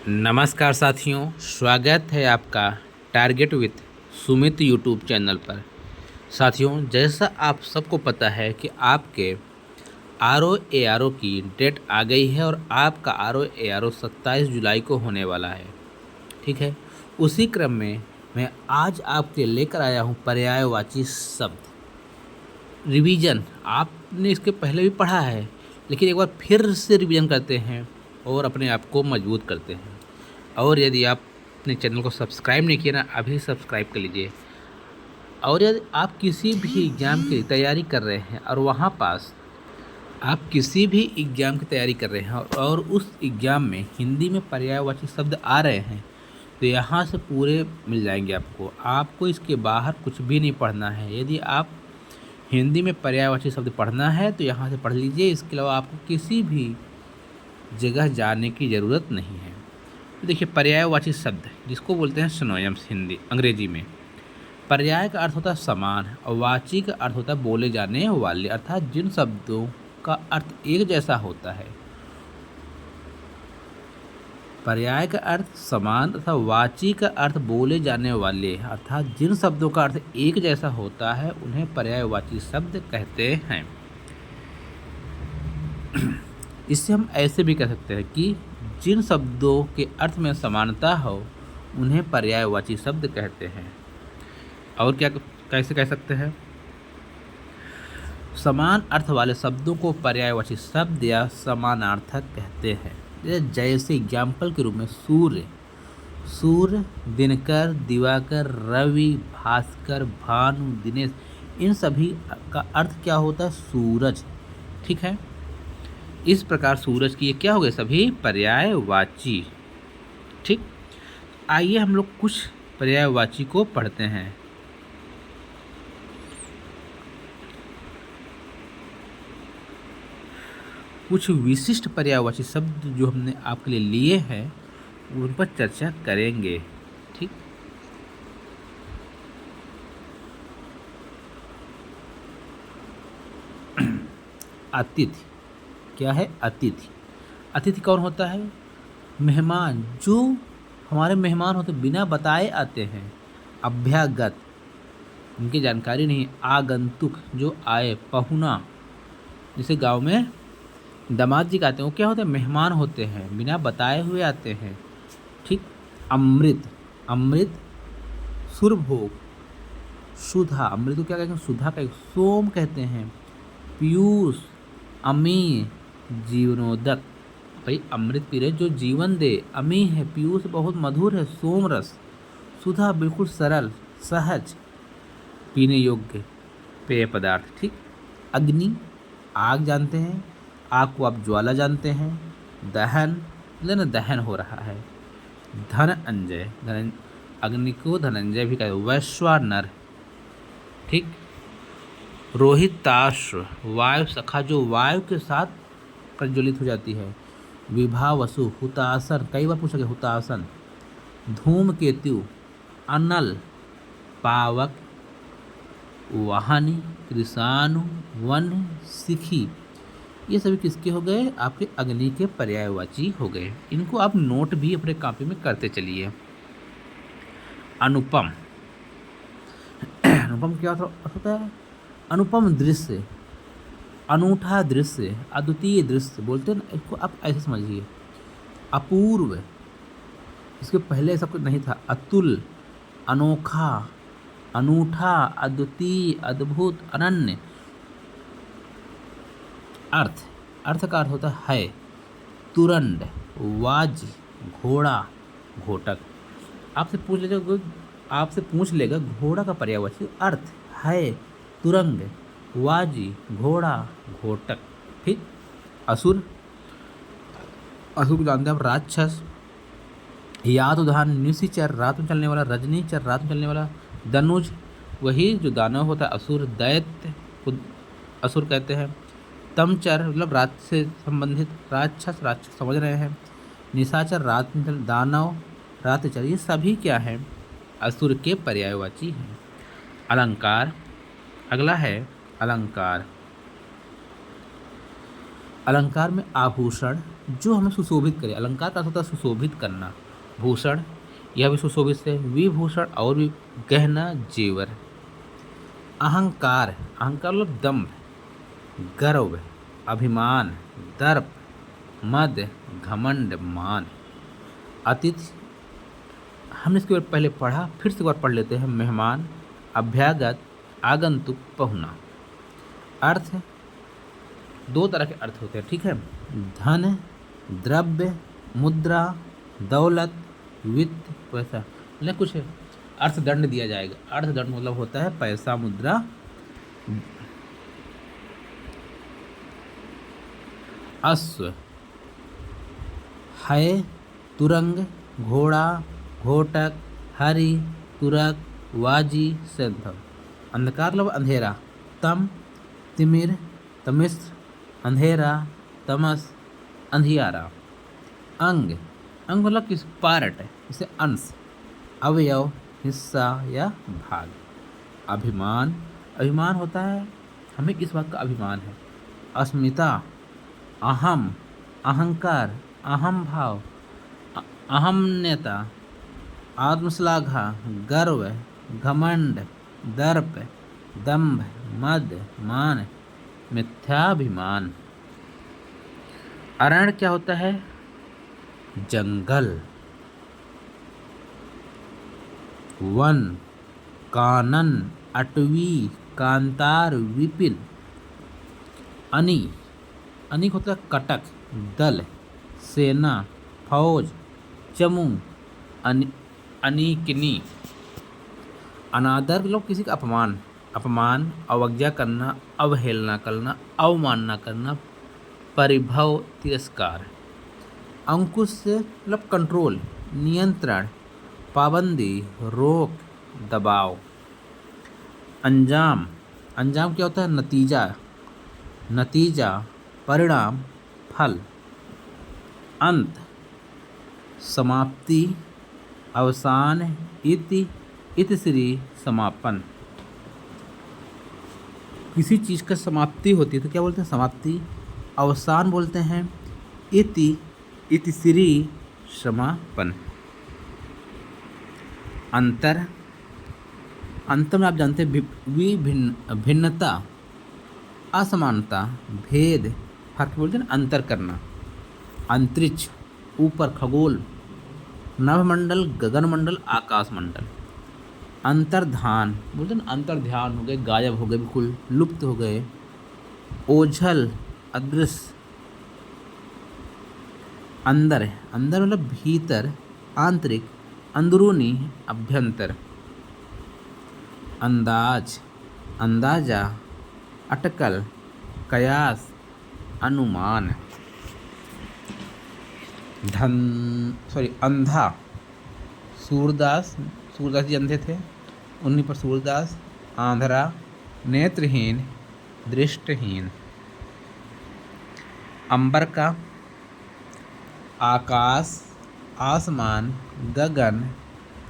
नमस्कार साथियों, स्वागत है आपका target with Sumit YouTube channel पर। साथियों, जैसा आप सबको पता है कि आपके RO ARO की डेट आ गई है और आपका RO ARO 27 जुलाई को होने वाला है। ठीक है, उसी क्रम में मैं आज आपके लेकर आया हूँ पर्यायवाची शब्द रिवीजन। आपने इसके पहले भी पढ़ा है, लेकिन एक बार फिर से रिवीजन करते हैं और अपने आप को मजबूत करते हैं। और यदि आप अपने चैनल को सब्सक्राइब नहीं किया ना, अभी सब्सक्राइब कर लीजिए। और यदि आप किसी भी एग्ज़ाम की तैयारी कर रहे हैं और वहाँ पास आप किसी भी एग्ज़ाम की तैयारी कर रहे हैं और उस एग्ज़ाम में हिंदी में पर्यायवाची शब्द आ रहे हैं, तो यहाँ से पूरे मिल जाएंगे आपको। आपको इसके बाहर कुछ भी नहीं पढ़ना है। यदि आप हिंदी में पर्यायवाची शब्द पढ़ना है तो यहाँ से पढ़ लीजिए। इसके अलावा आपको किसी भी जगह जाने की ज़रूरत नहीं है। तो देखिए, पर्यायवाची शब्द जिसको बोलते हैं सिनोनिम्स हिंदी अंग्रेजी में। पर्याय का अर्थ होता है समान और वाची का अर्थ होता है बोले जाने वाले, अर्थात जिन शब्दों का अर्थ एक जैसा होता है। पर्याय का अर्थ समान तथा वाची का अर्थ बोले जाने वाले, अर्थात जिन शब्दों का अर्थ एक जैसा होता है उन्हें पर्यायवाची शब्द कहते हैं। इससे हम ऐसे भी कह सकते हैं कि जिन शब्दों के अर्थ में समानता हो उन्हें पर्यायवाची शब्द कहते हैं। और क्या कैसे कह सकते हैं? समान अर्थ वाले शब्दों को पर्यायवाची शब्द या समानार्थक कहते हैं। जैसे एग्जाम्पल के रूप में सूर्य, दिनकर, दिवाकर, रवि, भास्कर, भानु, दिनेश, इन सभी का अर्थ क्या होता है? सूरज। ठीक है, इस प्रकार सूरज की ये क्या हो गए? सभी पर्यायवाची। ठीक, आइए हम लोग कुछ पर्यायवाची को पढ़ते हैं। कुछ विशिष्ट पर्यायवाची शब्द जो हमने आपके लिए लिए हैं उन पर चर्चा करेंगे। ठीक, अतिथि क्या है? अतिथि। अतिथि कौन होता है? मेहमान, जो हमारे मेहमान होते बिना बताए आते हैं। अभ्यागत, उनकी जानकारी नहीं। आगंतुक, जो आए। पहुना, जैसे गांव में दामाद जी का आते हैं, वो क्या होते हैं? मेहमान होते हैं, बिना बताए हुए आते हैं। ठीक, अमृत, सुरभोग, सुधा, अमृत को क्या कहते हैं? सुधा का सोम कहते हैं। पीयूष, अमी, जीवनोदक, भाई अमृत पी रहे जो जीवन दे। अमी है, पीयूष बहुत मधुर है, सोम रस। सुधा बिल्कुल सरल, सहज, पीने योग्य पेय पदार्थ। ठीक, अग्नि, आग जानते हैं, आग को आप ज्वाला जानते हैं। दहन, दहन हो रहा है। धनंजय, अग्नि को धनंजय भी कहते हैं। वैश्वानर। ठीक, रोहिताश्व, वायु सखा, जो वायु के साथ प्रज्वलित हो जाती है। विभावसु, हुतासन, कई बार पूछा गया हुतासन। धूमकेतु, अनल, पावक, वाहनी, कृषाणु, वन, सिखी, ये सभी किसके हो गए? आपके अग्नि के पर्यायवाची हो गए। इनको आप नोट भी अपने कॉपी में करते चलिए। अनुपम, अनुपम क्या होता है? अनुपम दृश्य, अनूठा दृश्य, अद्वितीय दृश्य बोलते हैं ना, इसको आप ऐसे समझिए। अपूर्व, इसके पहले ऐसा कुछ नहीं था। अतुल, अनोखा, अनूठा, अद्वितीय, अद्भुत, अनन्य। अर्थ का अर्थ होता है तुरंड, वाज, घोड़ा, घोटक। आपसे पूछ लेगा घोड़ा का पर्यायवाची अर्थ है तुरंग, वाजी, घोड़ा, घोटक। ठीक, असुर को जानते हैं आप? राक्षस। यातुधान, निशिचर, रात में चलने वाला। रजनीचर, रात में चलने वाला। दनुज, वही जो दानव होता है, असुर। दैत्य को असुर कहते हैं। तमचर, मतलब रात से संबंधित। राक्षस समझ रहे हैं। निशाचर, रात में दानव, रातचर, ये सभी क्या है? असुर के पर्यायवाची हैं। अलंकार, अगला है अलंकार। अलंकार में आभूषण जो हमें सुशोभित करे, अलंकार का अर्थ होता है सुशोभित करना, भूषण यह भी सुशोभित से, विभूषण और भी गहना जेवर। अहंकार, अहंकार मतलब दम्भ, गर्व, अभिमान, दर्प, मद, घमंड, मान। अतिथि, हमने इसके बार पहले पढ़ा, फिर से एक बार पढ़ लेते हैं। मेहमान, अभ्यागत, आगंतुक, पहुना। अर्थ, दो तरह के अर्थ होते हैं, ठीक है। धन, द्रव्य, मुद्रा, दौलत, वित्त, पैसा, मतलब कुछ अर्थदंड दिया जाएगा। अर्थदंड मतलब होता है पैसा, मुद्रा। अश्व, है, तुरंग, घोड़ा, घोटक, हरि, तुरक, वाजी, सैंधव। अंधकार मतलब अंधेरा, तम, तिमिर, तमिस्र, अंधेरा, तमस, अंधियारा। अंग, अंग मतलब किस पार्ट है, जैसे अंश, अवयव, हिस्सा या भाग। अभिमान, अभिमान होता है हमें किस बात का अभिमान है। अस्मिता, अहम, अहंकार, अहम भाव, अहम्यता, आत्मश्लाघा, गर्व, घमंड, दर्प, दंभ, मद, मान, मिथ्याभिमान। अरण्य क्या होता है, जंगल। वन, कानन, अटवी, कांतार, विपिन। अनी, अनिक होता है कटक, दल, सेना, फौज, चमू, अनीकिनी। अनादर मतलब किसी का अपमान, अपमान, अवज्ञा करना, अवहेलना करना, अवमानना करना, परिभव, तिरस्कार। अंकुश से मतलब कंट्रोल, नियंत्रण, पाबंदी, रोक, दबाव। अंजाम, अंजाम क्या होता है, नतीजा, नतीजा, परिणाम, फल। अंत, समाप्ति, अवसान, इति, इतिश्री, समापन। किसी चीज़ का समाप्ति होती है तो क्या बोलते हैं, समाप्ति। अवसान बोलते हैं इति, इतिश्री, समापन। अंतर, अंतर में आप जानते हैं विभिन्न, भिन्नता, असमानता, भेद, फर्क बोलते हैं ना, अंतर करना। अंतरिक्ष, ऊपर, खगोल, नभमंडल, गगनमंडल, आकाशमंडल। अंतर्धान बोलते हैं ना, अंतर्ध्यान हो गए, गायब हो गए, बिल्कुल लुप्त हो गए। ओझल, अदृश्य। अंदर, अंदर मतलब भीतर, आंतरिक, अंदरूनी, अभ्यंतर। अंदाज, अंदाजा, अटकल, कयास, अनुमान। अंधा, सूरदास, सूरदास जी अंधे थे, उन्हीं पर सूरदास। आंध्रा, नेत्रहीन, दृष्टिहीन। अंबर का, आकाश, आसमान, गगन,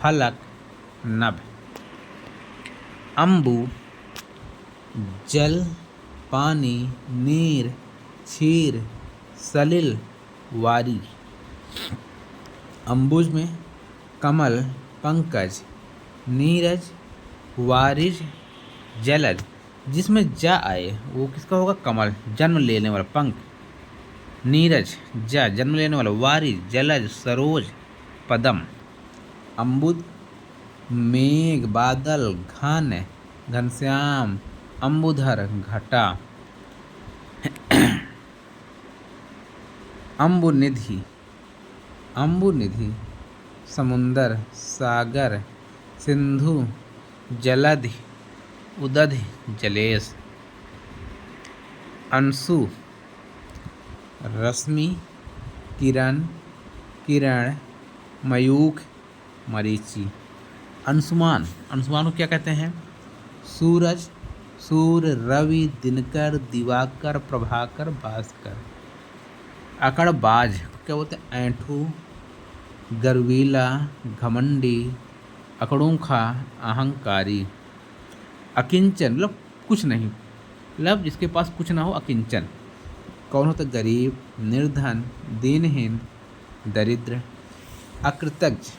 फलक, नभ। अम्बु, जल, पानी, नीर, क्षीर, सलिल, वारी। अम्बुज में कमल, पंकज, नीरज, वारिज, जलज। जिसमें जा आए वो किसका होगा, कमल, जन्म लेने वाला, पंख। नीरज, जा, जन्म लेने वाला, वारिज, जलज, सरोज, पदम। अम्बुद, मेघ, बादल, घन, घनश्याम, अम्बुधर, घटा। अम्बुनिधि, अम्बुनिधि, समुंदर, सागर, सिंधु, जलधि, उदधि, जलेश। अंशु, रश्मि, किरण, किरण, मयूख, मरीचि। अंशुमान, अंशुमान को क्या कहते हैं, सूरज, सूर्य, रवि, दिनकर, दिवाकर, प्रभाकर, भास्कर। अकड़बाज क्या बोलते हैं, ऐंठू, गर्वीला, घमंडी, अकड़ूखा, अहंकारी। अकिंचन मतलब कुछ नहीं, मतलब जिसके पास कुछ ना हो, अकिंचन। कौन होता है? गरीब, निर्धन, दीनहीन, दरिद्र, अकृतज्ञ।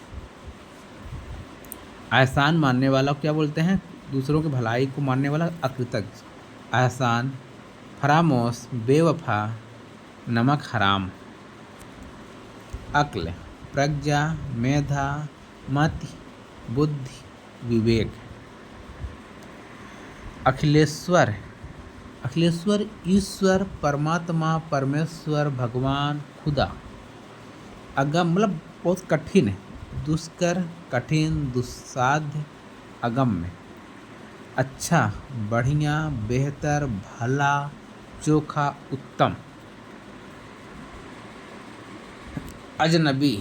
एहसान मानने वाला को क्या बोलते हैं? दूसरों की भलाई को मानने वाला अकृतज्ञ। एहसान, फरामोश, बेवफा, नमक हराम। अक्ल, प्रज्ञा, मेधा, मति, बुद्धि, विवेक। अखिलेश्वर, अखिलेश्वर ईश्वर, परमात्मा, परमेश्वर, भगवान, खुदा। अगम मतलब बहुत कठिन है, दुष्कर, कठिन, दुस्साध्य, अगम्य। अच्छा, बढ़िया, बेहतर, भला, चोखा, उत्तम। अजनबी,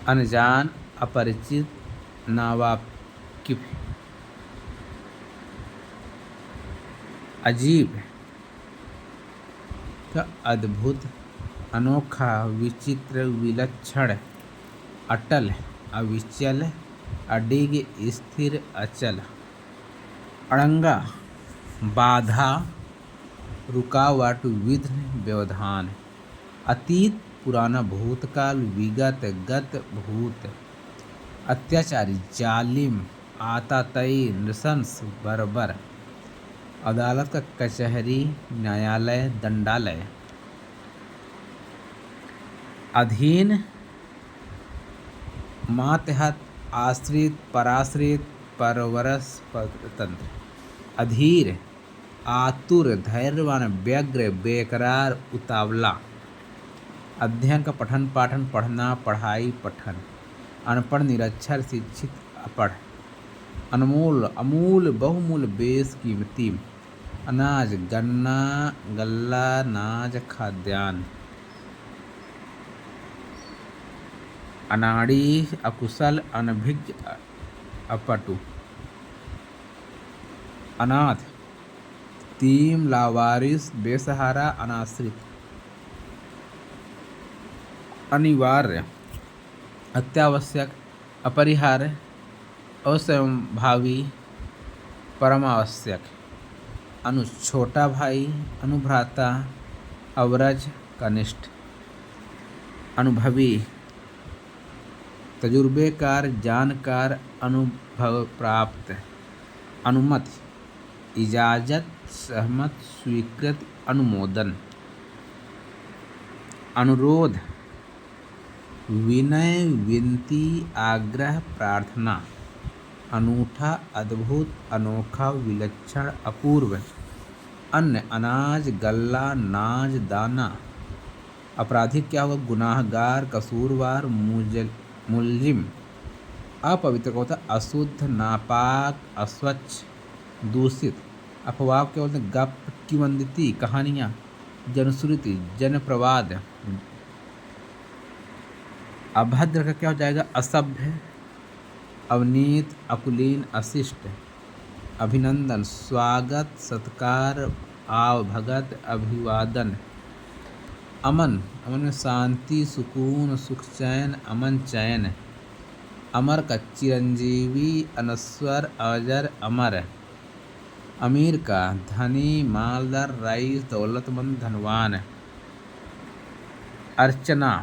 अनजान, अपरिचित, नावाकिफ। अजीब, का अद्भुत, अनोखा, विचित्र, विलक्षण। अटल, अविचल, अडिग, स्थिर, अचल। अड़ंगा, बाधा, रुकावट, विघ्न, व्यवधान। अतीत, पुराना भूतकाल, विगत, गत, भूत। अत्याचारी, जालिम, आतातई, नृशंस, बर्बर। अदालत का कचहरी, न्यायालय, दंडालय। अधीन, मातहत, आश्रित, पराश्रित, परवरस, परतंत्र। अधीर, आतुर, धैर्यवान, व्यग्र, बेकरार, उतावला। अध्ययन का पठन पाठन, पढ़ना, पढ़ाई, पठन। अनपढ़, निरक्षर, शिक्षित, अपढ़। अनमोल, अमूल, बहुमूल, बेशकीमती। अनाज, गन्ना, गल्ला, नाज, खाद्यान्न। अनाड़ी, अकुशल, अनभिज्ञ, अपटु। अनाथ, यतीम, लावारिस, बेसहारा, अनाश्रित। अनिवार्य, अत्यावश्यक, अपरिहार्य, असंभावी, परमावश्यक। छोटा भाई, अनुभ्राता, अवरज, कनिष्ठ। अनुभवी, तजुर्बेकार, जानकार, अनुभव प्राप्त। अनुमति, इजाज़त, सहमत, स्वीकृत, अनुमोदन। अनुरोध, विनय, विनती, आग्रह, प्रार्थना। अनूठा, अद्भुत, अनोखा, विलक्षण, अपूर्व। अन्न, अनाज, गल्ला, नाज, दाना। अपराधी क्या होगा? गुनाहगार, कसूरवार, मुलजिम। अपवित्र का होता है अशुद्ध, नापाक, अस्वच्छ, दूषित। अफवाह क्या बोलते हैं? गप, किंवदंती, कहानियाँ। जनश्रुति, जनप्रवाद। अभद्र का क्या हो जाएगा? असभ्य, अवनीत, अकुलीन, अशिष्ट। अभिनंदन, स्वागत, सत्कार, आवभगत, अभिवादन। अमन, अमन में शांति, सुकून, सुख, चैन, अमन, चैन। अमर का चिरंजीवी, अनस्वर, अजर, अमर। अमीर का धनी, मालदार, रईस, दौलतमंद, धनवान। अर्चना,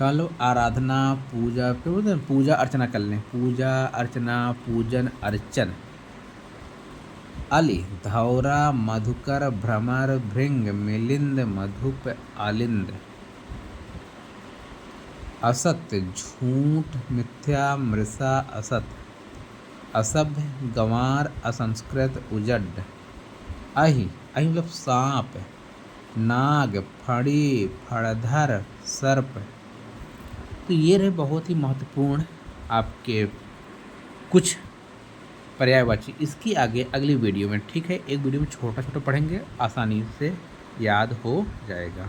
कल आराधना, पूजा, फिर बोलते हैं पूजा अर्चना कर लें। पूजा, अर्चना, पूजन, अर्चन। अली, धौरा, मधुकर, भ्रमर, भृंग, मिलिंद, मधुप, आलिंद। असत्य, झूठ, मिथ्या, मृषा, असत। असभ्य, गंवार, असंस्कृत, उजड। अहि, अहि मतलब सांप, नाग, फड़ी, फड़धर, सर्प। तो ये रहे बहुत ही महत्वपूर्ण आपके कुछ पर्यायवाची। इसकी आगे अगली वीडियो में, ठीक है, एक वीडियो में छोटा छोटा पढ़ेंगे, आसानी से याद हो जाएगा।